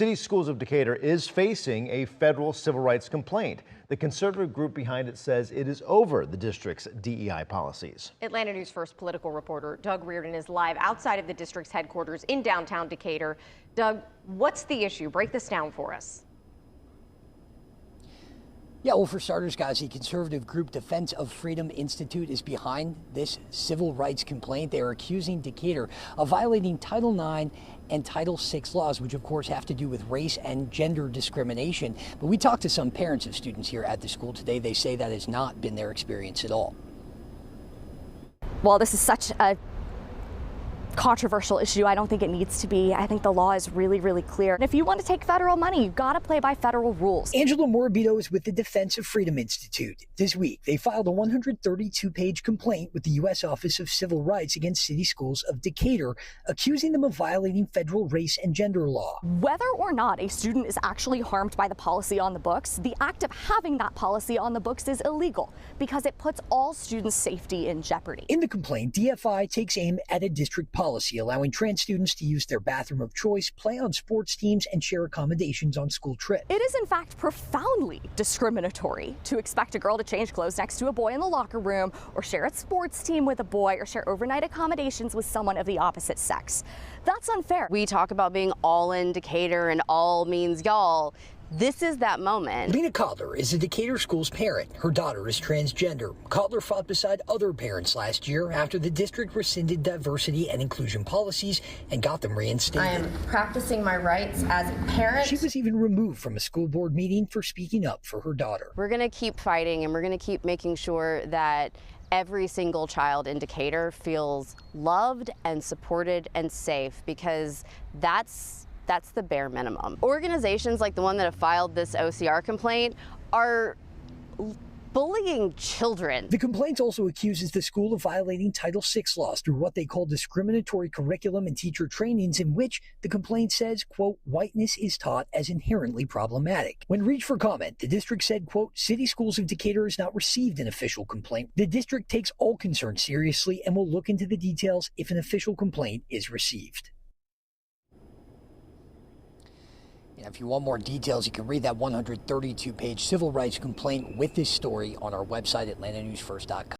City Schools of Decatur is facing a federal civil rights complaint. The conservative group behind it says it is over the district's DEI policies. Atlanta News First political reporter Doug Reardon is live outside of the district's headquarters in downtown Decatur. Doug, what's the issue? Break this down for us. Yeah, well, for starters, guys, the conservative group Defense of Freedom Institute is behind this civil rights complaint. They are accusing Decatur of violating Title IX and Title VI laws, which of course have to do with race and gender discrimination. But we talked to some parents of students here at the school today. They say that has not been their experience at all. Well, this is such a controversial issue. I don't think it needs to be. I think the law is really, really clear. And if you want to take federal money, you've got to play by federal rules. Angela Morabito is with the Defense of Freedom Institute. This week, they filed a 132-page complaint with the U.S. Office of Civil Rights against City Schools of Decatur, accusing them of violating federal race and gender law. Whether or not a student is actually harmed by the policy on the books, the act of having that policy on the books is illegal because it puts all students' safety in jeopardy. In the complaint, DFI takes aim at a district policy allowing trans students to use their bathroom of choice, play on sports teams, and share accommodations on school trips. It is in fact profoundly discriminatory to expect a girl to change clothes next to a boy in the locker room, or share a sports team with a boy, or share overnight accommodations with someone of the opposite sex. That's unfair. We talk about being all in Decatur and all means y'all. This is that moment. Lena Codler is a Decatur school's parent. Her daughter is transgender. Codler fought beside other parents last year after the district rescinded diversity and inclusion policies and got them reinstated. I am practicing my rights as a parent. She was even removed from a school board meeting for speaking up for her daughter. We're going to keep fighting, and we're going to keep making sure that every single child in Decatur feels loved and supported and safe, because that's the bare minimum. Organizations like the one that have filed this OCR complaint are bullying children. The complaint also accuses the school of violating Title VI laws through what they call discriminatory curriculum and teacher trainings, in which the complaint says, quote, whiteness is taught as inherently problematic. When reached for comment, the district said, quote, City Schools of Decatur has not received an official complaint. The district takes all concerns seriously and will look into the details if an official complaint is received. If you want more details, you can read that 132-page civil rights complaint with this story on our website, atlantanewsfirst.com.